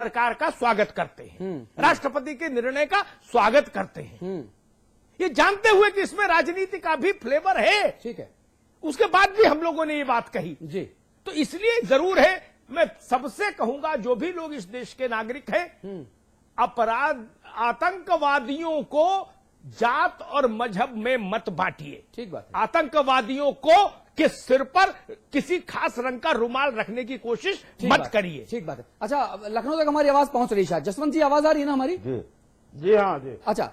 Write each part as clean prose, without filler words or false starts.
सरकार का स्वागत करते हैं, राष्ट्रपति के निर्णय का स्वागत करते हैं, ये जानते हुए कि इसमें राजनीति का भी फ्लेवर है। ठीक है, उसके बाद भी हम लोगों ने ये बात कही जी। तो इसलिए जरूर है, मैं सबसे कहूंगा जो भी लोग इस देश के नागरिक हैं, अपराध आतंकवादियों को जात और मजहब में मत बांटिए। ठीक बात है। आतंकवादियों को के सिर पर किसी खास रंग का रुमाल रखने की कोशिश मत करिए। ठीक बात है। अच्छा, लखनऊ तक हमारी आवाज पहुंच रही है शायद। जसवंत जी, आवाज आ रही है ना हमारी? जी हाँ जी। अच्छा,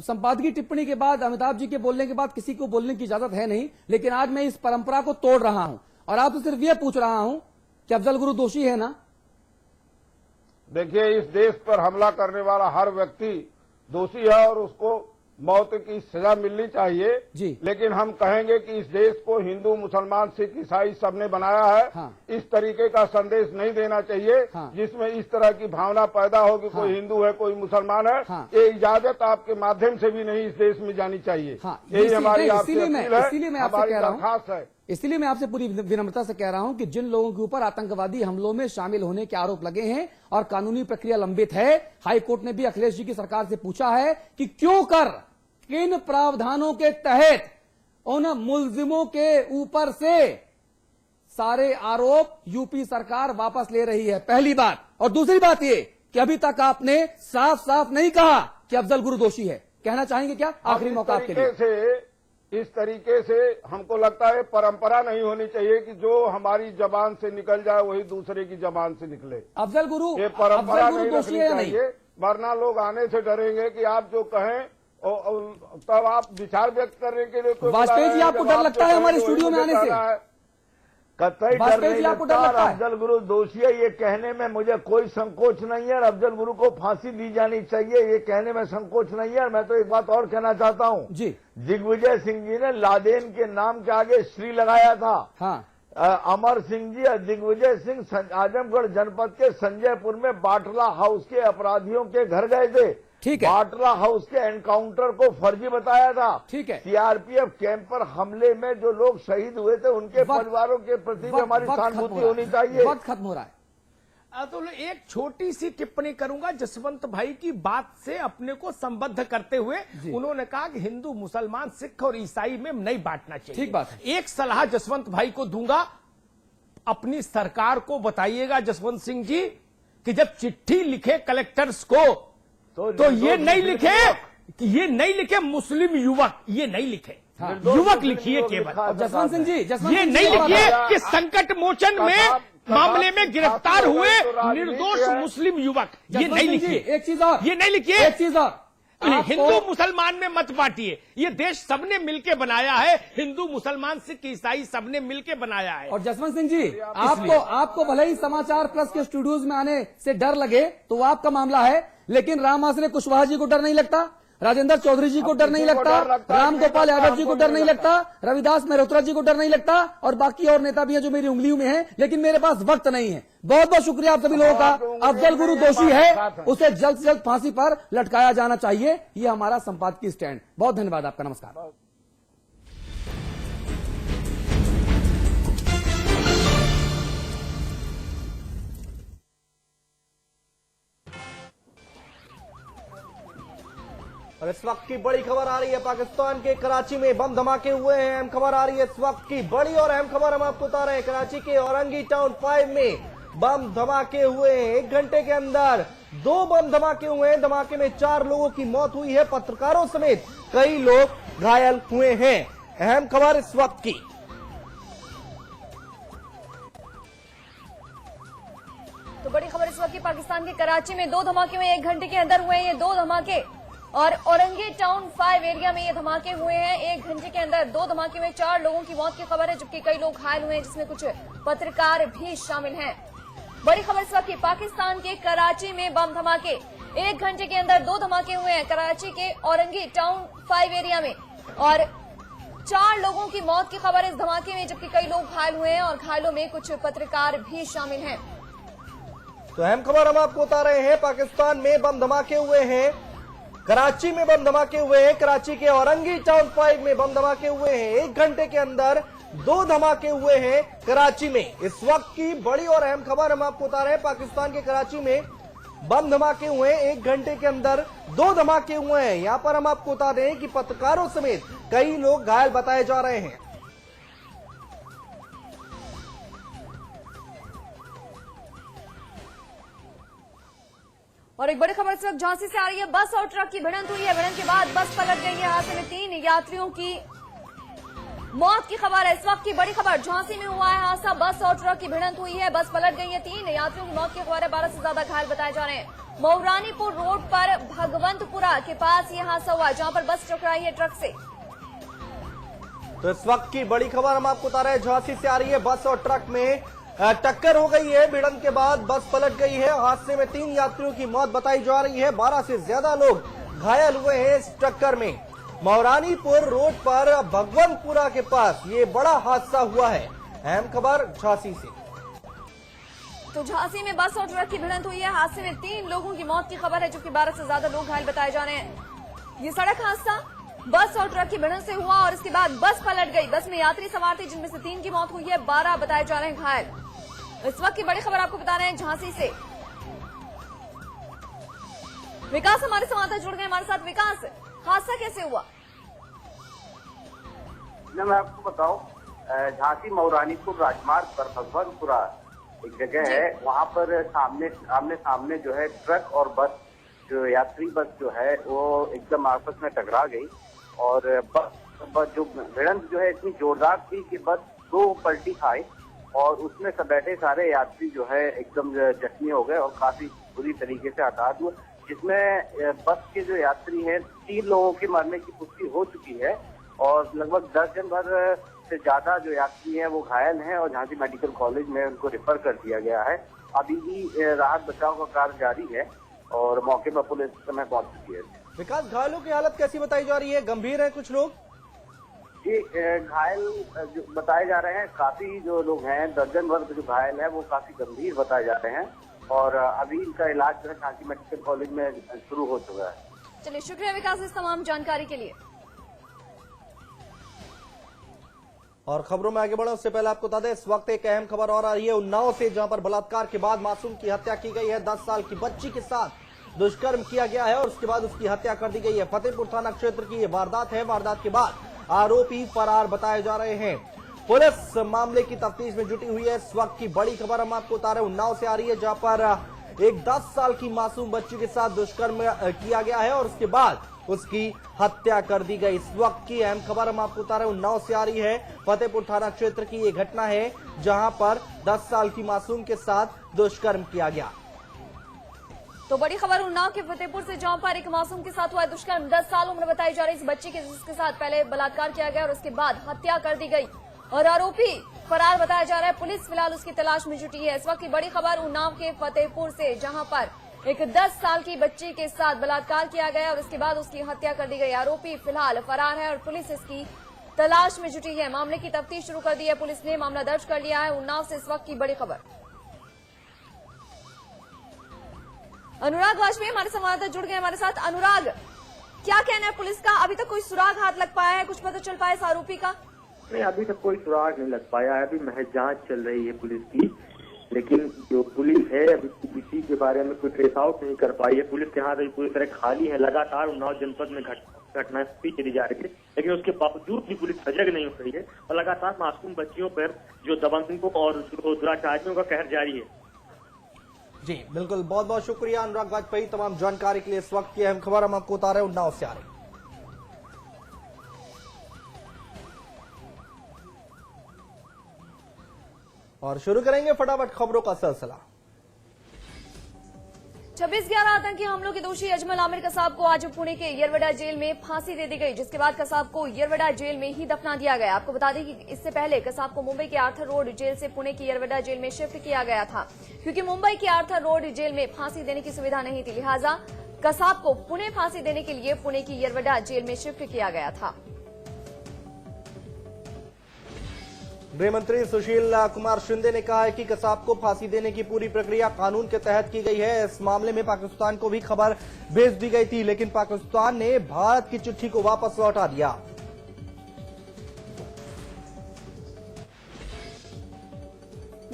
संपादकीय टिप्पणी के बाद, अमिताभ जी के बोलने के बाद किसी को बोलने की इजाजत है नहीं, लेकिन आज मैं इस परंपरा को तोड़ रहा हूं और आपसे सिर्फ यह पूछ रहा हूं कि अफजल गुरु दोषी है ना? देखिए, इस देश पर हमला करने वाला हर व्यक्ति दोषी है और उसको मौत की सजा मिलनी चाहिए जी। लेकिन हम कहेंगे कि इस देश को हिंदू, मुसलमान, सिख, ईसाई सबने बनाया है। हाँ। इस तरीके का संदेश नहीं देना चाहिए। हाँ। जिसमें इस तरह की भावना पैदा हो कि कोई हिंदू है, कोई मुसलमान है। हाँ। ये इजाजत आपके माध्यम से भी नहीं इस देश में जानी चाहिए। हाँ। यही हमारी आपसे इसीलिए मैं आपसे कह रहा हूं, दरखास्त है। इसलिए मैं आपसे पूरी विनम्रता से कह रहा हूं कि जिन लोगों के ऊपर आतंकवादी हमलों में शामिल होने के आरोप लगे हैं और कानूनी प्रक्रिया लंबित है, हाईकोर्ट ने भी अखिलेश जी की सरकार से पूछा है कि क्यों कर किन प्रावधानों के तहत उन मुलजिमों के ऊपर से सारे आरोप यूपी सरकार वापस ले रही है। पहली बात। और दूसरी बात ये कि अभी तक आपने साफ साफ नहीं कहा कि अफजल गुरु दोषी है। कहना चाहेंगे क्या? आखिरी मौका आपके लिए। इस तरीके से हमको लगता है परंपरा नहीं होनी चाहिए कि जो हमारी जबान से निकल जाए वही दूसरे की जबान से निकले। अफजल गुरु, ये परंपरा नहीं दोषी रखनी है या नहीं? चाहिए, वरना लोग आने से डरेंगे कि आप जो कहें तब आप विचार व्यक्त करने के लिए। वाजपेयी जी, आपको डर लगता है हमारे स्टूडियो में आने से? कतई डर नहीं लगता। है? अफजल गुरु दोषी है ये कहने में मुझे कोई संकोच नहीं है और अफजल गुरु को फांसी दी जानी चाहिए ये कहने में संकोच नहीं है। और मैं तो एक बात और कहना चाहता हूँ जी। दिग्विजय सिंह जी ने लादेन के नाम के आगे श्री लगाया था। हाँ। अमर सिंह जी और दिग्विजय सिंह आजमगढ़ जनपद के संजयपुर में बाटला हाउस के अपराधियों के घर गए थे। ठीक है। बाटला हाउस के एनकाउंटर को फर्जी बताया था। ठीक है। सीआरपीएफ कैंप पर हमले में जो लोग शहीद हुए थे उनके परिवारों के प्रति भी हमारी सहानुभूति होनी चाहिए। वक्त खत्म हो रहा है। तो एक छोटी सी टिप्पणी करूंगा जसवंत भाई की बात से अपने को संबद्ध करते हुए। उन्होंने कहा कि हिंदू, मुसलमान, सिख और ईसाई में नहीं बांटना चाहिए। ठीक बात है। एक सलाह जसवंत भाई को दूंगा, अपनी सरकार को बताइएगा जसवंत सिंह जी कि जब चिट्ठी लिखे कलेक्टर्स को तो ये नहीं लिखे मुस्लिम युवक, ये नहीं लिखे। हाँ। युवक लिखिए केवल। जसवंत सिंह जी, ये नहीं लिखिए कि संकट मोचन में मामले में गिरफ्तार हुए निर्दोष मुस्लिम युवक, ये नहीं लिखिए। एक चीज और, ये नहीं लिखिए। एक चीज और, हिंदू मुसलमान में मत बांटिए। ये देश सबने मिलकर बनाया है, हिंदू, मुसलमान, सिख, ईसाई सबने मिलकर बनाया है। और जसवंत सिंह जी, आपको भले ही समाचार प्लस के स्टूडियोज में आने से डर लगे तो वो आपका मामला है, लेकिन राम आश्रय कुशवाहा जी को डर नहीं लगता, राजेंद्र चौधरी जी को डर नहीं लगता, राम गोपाल यादव जी को डर नहीं लगता, रविदास मेहरोत्रा जी को डर नहीं लगता, और बाकी और नेता भी हैं जो मेरी उंगलियों में हैं, लेकिन मेरे पास वक्त नहीं है। बहुत बहुत शुक्रिया आप सभी लोगों का। अफजल गुरु दोषी है, उसे जल्द से जल्द फांसी पर लटकाया जाना चाहिए। ये हमारा संपादकीय स्टैंड। बहुत धन्यवाद आपका। नमस्कार। और इस वक्त की बड़ी खबर आ रही है, पाकिस्तान के कराची में बम धमाके हुए हैं। अहम खबर आ रही है इस वक्त की, बड़ी और अहम खबर हम आपको बता रहे हैं। कराची के औरंगी टाउन 5 में बम धमाके हुए हैं। 1 घंटे के अंदर 2 बम धमाके हुए हैं। धमाके में 4 लोगों की मौत हुई है, पत्रकारों समेत कई लोग घायल हुए हैं। अहम खबर इस वक्त की। तो बड़ी खबर इस वक्त की, पाकिस्तान के कराची में 2 धमाके हुए 1 घंटे के अंदर हुए हैं। ये 2 धमाके और औरंगी टाउन 5 एरिया में ये धमाके हुए हैं। 1 घंटे के अंदर 2 धमाके में 4 लोगों की मौत की खबर है, जबकि कई लोग घायल हुए हैं, जिसमें कुछ पत्रकार भी शामिल हैं। बड़ी खबर इस वक्त की, पाकिस्तान के कराची में बम धमाके। 1 घंटे के अंदर 2 धमाके हुए हैं कराची के औरंगी टाउन 5 एरिया में, और 4 लोगों की मौत की खबर है इस धमाके में, जबकि कई लोग घायल हुए हैं और घायलों में कुछ पत्रकार भी शामिल हैं। तो अहम खबर हम आपको बता रहे हैं, पाकिस्तान में बम धमाके हुए हैं, कराची में बम धमाके हुए हैं। कराची के औरंगी टाउन 5 में बम धमाके हुए हैं। 1 घंटे के अंदर 2 धमाके हुए हैं कराची में। इस वक्त की बड़ी और अहम खबर हम आपको बता रहे हैं, पाकिस्तान के कराची में बम धमाके हुए, 1 घंटे के अंदर 2 धमाके हुए हैं। यहां पर हम आपको बता दें कि पत्रकारों समेत कई लोग घायल बताए जा रहे हैं। और एक बड़ी खबर इस वक्त झांसी से आ रही है। बस और ट्रक की भिड़ंत हुई है। भिड़ंत के बाद बस पलट गई है। हादसे में 3 यात्रियों की मौत की खबर है। इस वक्त की बड़ी खबर, झांसी में हुआ है हादसा। बस और ट्रक की भिड़ंत हुई है। बस पलट गई है। 3 यात्रियों की मौत की खबर है। 12 से ज्यादा घायल बताए जा रहे हैं। मऊरानीपुर रोड पर भगवंतपुरा के पास यह हादसा हुआ, जहां पर बस टकराई है ट्रक से। तो इस वक्त की बड़ी खबर हम आपको बता रहे हैं, झांसी से आ रही है। बस और ट्रक में टक्कर हो गई है। भिड़ंत के बाद बस पलट गई है। हादसे में 3 यात्रियों की मौत बताई जा रही है। 12 से ज्यादा लोग घायल हुए हैं इस टक्कर में। मऊरानीपुर रोड पर भगवंतपुरा के पास ये बड़ा हादसा हुआ है। अहम खबर झांसी से। तो झांसी में बस और ट्रक की भिड़ंत हुई है। हादसे में 3 लोगों की मौत की खबर है, जबकि 12 से ज्यादा लोग घायल बताए जा रहे हैं। ये सड़क हादसा बस और ट्रक की भिड़ंत से हुआ और इसके बाद बस पलट गई। बस में यात्री सवार थे, जिनमें से 3 की मौत हुई है, 12 बताए जा रहे हैं घायल। इस वक्त की बड़ी खबर आपको बता रहे हैं झांसी से। विकास हमारे संवाददाता जुड़ गए हमारे साथ। विकास, हादसा कैसे हुआ? मैं आपको बताऊं, झांसी मऊरानीपुर राजमार्ग पर भगवंतपुरा एक जगह है, वहां पर सामने जो है ट्रक और बस, जो यात्री बस जो है वो एकदम आपस में टकरा गई। और बस जो भिड़ंत जो है इतनी जोरदार थी कि बस 2 पलटी खाई और उसमें सब बैठे सारे यात्री जो है एकदम जख्मी हो गए और काफी बुरी तरीके से हताहत हुए। जिसमें बस के जो यात्री हैं 3 लोगों के मरने की पुष्टि हो चुकी है और लगभग 10 जन भर से ज्यादा जो यात्री हैं वो घायल हैं और झांसी मेडिकल कॉलेज में उनको रेफर कर दिया गया है। अभी भी राहत बचाव का कार्य जारी है और मौके पर पुलिस इस समय पहुंच चुकी है। विकास, घायलों की हालत कैसी बताई जा रही है? गंभीर है कुछ लोग? जी, घायल जो बताए जा रहे हैं, काफी जो लोग हैं, दर्जन भर जो घायल है वो काफी गंभीर बताए जा रहे हैं और अभी इनका इलाज जो है झांसी मेडिकल कॉलेज में शुरू हो चुका है। चलिए, शुक्रिया विकास इस तमाम जानकारी के लिए। और खबरों में आगे बढ़े उससे पहले आपको बता दें, इस वक्त एक अहम खबर और आ रही है उन्नाव से, जहां पर बलात्कार के बाद मासूम की हत्या की गई है। 10 साल की बच्ची के साथ दुष्कर्म किया गया है और उसके बाद उसकी हत्या कर दी गई है। फतेहपुर थाना क्षेत्र की ये वारदात है। वारदात के बाद आरोपी फरार बताए जा रहे हैं। पुलिस मामले की तफ्तीश में जुटी हुई है। इस वक्त की बड़ी खबर हम आपको बता रहे हैं, उन्नाव से आ रही है, जहां पर एक 10 साल की मासूम बच्ची के साथ दुष्कर्म किया गया है और उसके बाद उसकी हत्या कर दी गई। इस वक्त की अहम खबर हम आपको बता रहे हैं, उन्नाव से आ रही है। फतेहपुर थाना क्षेत्र की ये घटना है, जहां पर 10 साल की मासूम के साथ दुष्कर्म किया गया। तो बड़ी खबर उन्नाव के फतेहपुर से, जहां पर एक मासूम के साथ हुआ है दुष्कर्म। 10 साल उम्र बताई जा रही इस बच्ची के, जिसके साथ पहले बलात्कार किया गया और उसके बाद हत्या कर दी गई और आरोपी फरार बताया जा रहा है। पुलिस फिलहाल उसकी तलाश में जुटी है। इस वक्त की बड़ी खबर उन्नाव के फतेहपुर से, जहां पर एक 10 साल की बच्ची के साथ बलात्कार किया गया और उसके बाद उसकी हत्या कर दी गई। आरोपी फिलहाल फरार है और पुलिस इसकी तलाश में जुटी है। मामले की तफ्तीश शुरू कर दी है पुलिस ने, मामला दर्ज कर लिया है। उन्नाव से इस वक्त की बड़ी खबर। अनुराग वाजपेयी हमारे संवाददाता जुड़ गए हमारे साथ। अनुराग, क्या कहना है पुलिस का? अभी तक कोई सुराग हाथ लग पाया है? कुछ पता चल पाया इस आरोपी का? नहीं, अभी तक कोई सुराग नहीं लग पाया है। अभी महज जांच चल रही है पुलिस की, लेकिन जो पुलिस है अभी किसी के बारे में कोई ट्रेस आउट नहीं कर पाई है। पुलिस के हाथ अभी पूरी तरह खाली है। लगातार उन्नाव जनपद में घटनाएं चली जा रही है, लेकिन उसके बावजूद भी पुलिस सजग नहीं हो रही है और लगातार मासूम बच्चियों पर जो दबंगों और दुराचारियों का कहर जारी है। जी बिल्कुल, बहुत बहुत शुक्रिया अनुराग वाजपेयी तमाम जानकारी के लिए। इस वक्त की अहम खबर हम आपको बता रहे हैं, उन्नाव से आ रही। और शुरू करेंगे फटाफट खबरों का सिलसिला। 26/11 आतंकी हमलों के दोषी अजमल आमिर कसाब को आज पुणे के येरवडा जेल में फांसी दे दी गई, जिसके बाद कसाब को येरवडा जेल में ही दफना दिया गया। आपको बता दें कि इससे पहले कसाब को मुंबई के आर्थर रोड जेल से पुणे की येरवडा जेल में शिफ्ट किया गया था, क्योंकि मुंबई के आर्थर रोड जेल में फांसी देने की सुविधा नहीं थी। लिहाजा कसाब को पुणे फांसी देने के लिए पुणे की येरवडा जेल में शिफ्ट किया गया था। गृह मंत्री सुशील कुमार शिंदे ने कहा है कि कसाब को फांसी देने की पूरी प्रक्रिया कानून के तहत की गई है। इस मामले में पाकिस्तान को भी खबर भेज दी गई थी, लेकिन पाकिस्तान ने भारत की चिट्ठी को वापस लौटा दिया।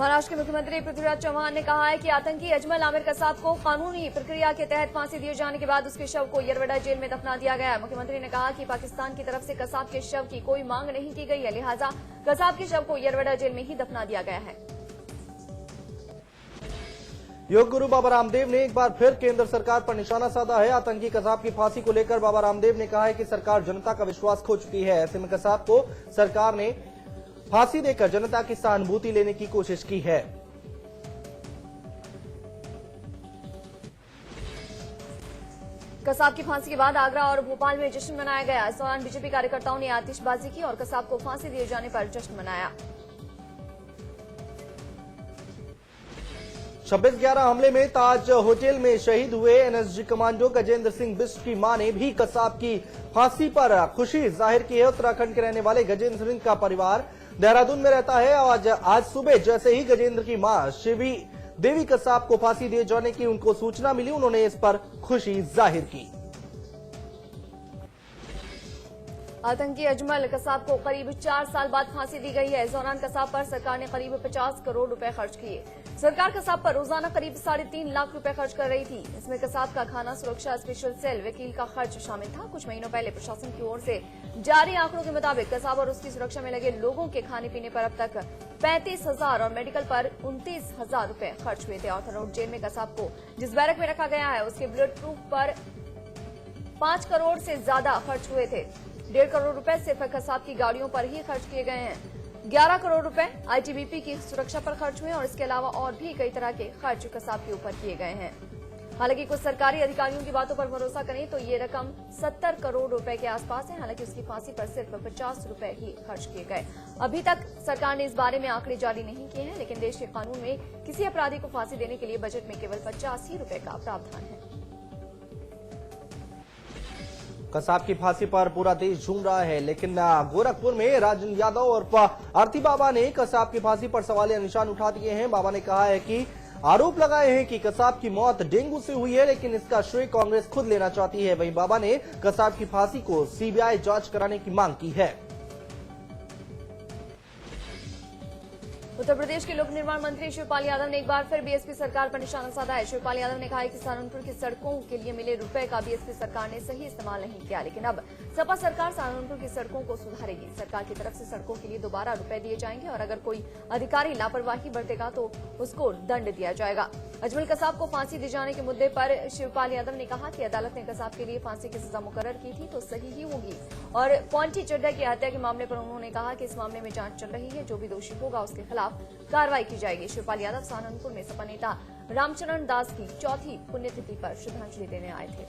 महाराष्ट्र के मुख्यमंत्री पृथ्वीराज चौहान ने कहा है कि आतंकी अजमल आमिर कसाब को कानूनी प्रक्रिया के तहत फांसी दिए जाने के बाद उसके शव को येरवडा जेल में दफना दिया गया है। मुख्यमंत्री ने कहा कि पाकिस्तान की तरफ से कसाब के शव की कोई मांग नहीं की गई है, लिहाजा कसाब के शव को येरवडा जेल में ही दफना दिया गया है। योग गुरु बाबा रामदेव ने एक बार फिर केंद्र सरकार पर निशाना साधा है। आतंकी कसाब की फांसी को लेकर बाबा रामदेव ने कहा है कि सरकार जनता का विश्वास खो चुकी है। ऐसे में कसाब को सरकार ने फांसी देकर जनता की सहानुभूति लेने की कोशिश की है। कसाब की फांसी के बाद आगरा और भोपाल में जश्न मनाया गया। इस दौरान बीजेपी कार्यकर्ताओं ने आतिशबाजी की और कसाब को फांसी दिए जाने पर जश्न मनाया। 26/11 हमले में ताज होटल में शहीद हुए एनएसजी कमांडो गजेंद्र सिंह बिष्ट की मां ने भी कसाब की फांसी पर खुशी जाहिर की है। उत्तराखंड के रहने वाले गजेंद्र सिंह का परिवार देहरादून में रहता है। आज सुबह जैसे ही गजेंद्र की मां शिवी देवी कसाब को फांसी दिए जाने की उनको सूचना मिली, उन्होंने इस पर खुशी जाहिर की। आतंकी अजमल कसाब को करीब 4 साल बाद फांसी दी गई है। इस दौरान कसाब पर सरकार ने करीब 50 करोड़ रुपए खर्च किए। सरकार कसाब पर रोजाना करीब 3.5 लाख रुपए खर्च कर रही थी। इसमें कसाब का खाना, सुरक्षा, स्पेशल सेल, वकील का खर्च शामिल था। कुछ महीनों पहले प्रशासन की ओर से जारी आंकड़ों के मुताबिक कसाब और उसकी सुरक्षा में लगे लोगों के खाने पीने पर अब तक 35,000 और मेडिकल पर 29,000 रुपए खर्च हुए थे। ऑर्थर रोड जेल में कसाब को जिस बैरक में रखा गया है उसके बुलेट प्रूफ पर 5 करोड़ से ज्यादा खर्च हुए थे। 1.5 करोड़ रुपए सिर्फ कसाब की गाड़ियों पर ही खर्च किए गए हैं। 11 करोड़ रुपए आईटीबीपी की सुरक्षा पर खर्च हुए और इसके अलावा और भी कई तरह के खर्च कसाब के ऊपर किए गए हैं। हालांकि कुछ सरकारी अधिकारियों की बातों पर भरोसा करें तो ये रकम 70 करोड़ रुपए के आसपास है। हालांकि उसकी फांसी पर सिर्फ 50 रुपए ही खर्च किए गए। अभी तक सरकार ने इस बारे में आंकड़े जारी नहीं किए हैं, लेकिन देश के कानून में किसी अपराधी को फांसी देने के लिए बजट में केवल 50 ही रुपए का प्रावधान है। कसाब की फांसी पर पूरा देश झूम रहा है, लेकिन गोरखपुर में राजन यादव और आरती बाबा ने कसाब की फांसी पर सवालिया निशान उठा दिए हैं। बाबा ने कहा है कि आरोप लगाए हैं कि कसाब की मौत डेंगू से हुई है, लेकिन इसका श्रेय कांग्रेस खुद लेना चाहती है। वहीं बाबा ने कसाब की फांसी को सीबीआई जांच कराने की मांग की है। उत्तर प्रदेश के लोक निर्माण मंत्री शिवपाल यादव ने एक बार फिर बीएसपी सरकार पर निशाना साधा है। शिवपाल यादव ने कहा है कि सहारनपुर की सड़कों के लिए मिले रुपए का बीएसपी सरकार ने सही इस्तेमाल नहीं किया, लेकिन अब सपा सरकार सहारनपुर की सड़कों को सुधारेगी। सरकार की तरफ से सड़कों के लिए दोबारा रुपए दिए जाएंगे और अगर कोई अधिकारी लापरवाही बरतेगा तो उसको दंड दिया जाएगा। अजमल कसाब को फांसी दिए जाने के मुद्दे पर शिवपाल यादव ने कहा कि अदालत ने कसाब के लिए फांसी की सजा मुकर्रर की थी तो सही ही होगी। और पॉन्टी चड्ढा की हत्या के मामले पर उन्होंने कहा कि इस मामले में जांच चल रही है, जो भी दोषी होगा उसके खिलाफ कार्रवाई की जाएगी। शिवपाल यादव सहारनपुर में सपा नेता रामचरण दास की 4थी पुण्यतिथि पर श्रद्धांजलि देने आए थे।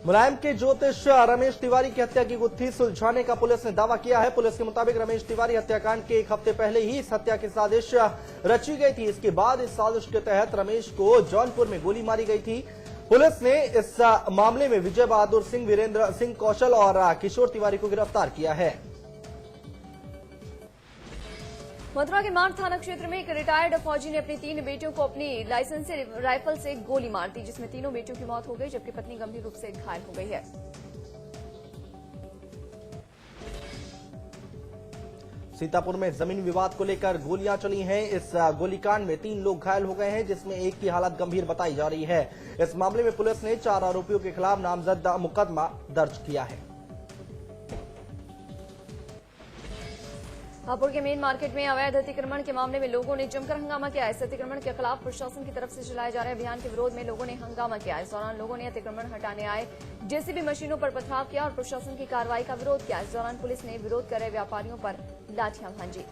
मुलायम के ज्योतिष रमेश तिवारी की हत्या की गुत्थी सुलझाने का पुलिस ने दावा किया है। पुलिस के मुताबिक रमेश तिवारी हत्याकांड के 1 हफ्ते पहले ही इस हत्या की साजिश रची गई थी। इसके बाद इस साजिश के तहत रमेश को जौनपुर में गोली मारी गई थी। पुलिस ने इस मामले में विजय बहादुर सिंह, वीरेंद्र सिंह कौशल और किशोर तिवारी को गिरफ्तार किया है। मथुरा के मांड थाना क्षेत्र में एक रिटायर्ड फौजी ने अपनी 3 बेटियों को अपनी लाइसेंसी राइफल से गोली मार दी, जिसमें तीनों बेटियों की मौत हो गई जबकि पत्नी गंभीर रूप से घायल हो गई है। सीतापुर में जमीन विवाद को लेकर गोलियां चली हैं। इस गोलीकांड में 3 लोग घायल हो गए हैं, जिसमें एक की हालत गंभीर बताई जा रही है। इस मामले में पुलिस ने 4 आरोपियों के खिलाफ नामजद मुकदमा दर्ज किया है। हापुड़ के मेन मार्केट में अवैध अतिक्रमण के मामले में लोगों ने जमकर हंगामा किया। इस अतिक्रमण के खिलाफ प्रशासन की तरफ से चलाए जा रहे अभियान के विरोध में लोगों ने हंगामा किया। इस दौरान लोगों ने अतिक्रमण हटाने आए जेसीबी मशीनों पर पथराव किया और प्रशासन की कार्रवाई का विरोध किया। इस दौरान पुलिस ने विरोध कर रहे व्यापारियों पर लाठियां भांजी।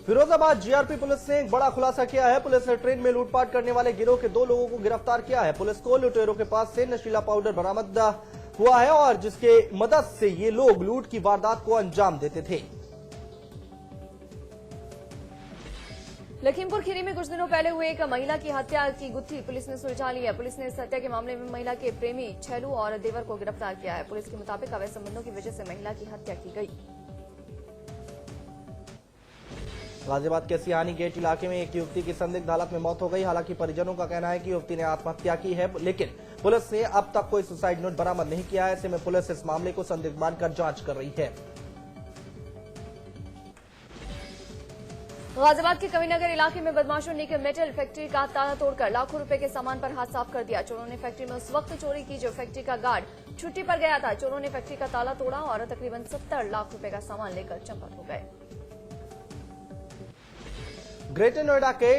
फिरोजाबाद जीआरपी पुलिस ने एक बड़ा खुलासा किया है। पुलिस ने ट्रेन में लूटपाट करने वाले गिरोह के 2 लोगों को गिरफ्तार किया है। पुलिस को लुटेरों के पास से नशीला पाउडर बरामद हुआ है और जिसके मदद से ये लोग लूट की वारदात को अंजाम देते थे। लखीमपुर खीरी में कुछ दिनों पहले हुए एक महिला की हत्या की गुत्थी पुलिस ने सुलझा ली है। पुलिस ने इस हत्या के मामले में महिला के प्रेमी छैलू और देवर को गिरफ्तार किया है। पुलिस के मुताबिक अवैध संबंधों की वजह से महिला की हत्या की गई। गाजियाबाद के सियानी गेट इलाके में एक युवती की संदिग्ध हालत में मौत हो गई। हालांकि परिजनों का कहना है कि युवती ने आत्महत्या की है, लेकिन पुलिस ने अब तक कोई सुसाइड नोट बरामद नहीं किया है। ऐसे में पुलिस इस मामले को संदिग्ध मानकर जांच कर रही है। गाजियाबाद के कविनगर इलाके में बदमाशों ने एक मेटल फैक्ट्री का ताला तोड़कर लाखों रुपए के सामान पर हाथ साफ कर दिया। चोरों ने फैक्ट्री में उस वक्त चोरी की जब फैक्ट्री का गार्ड छुट्टी पर गया था। चोरों ने फैक्ट्री का ताला तोड़ा और तकरीबन 70 लाख रुपए का सामान लेकर चंपत हो गए। ग्रेटर नोएडा के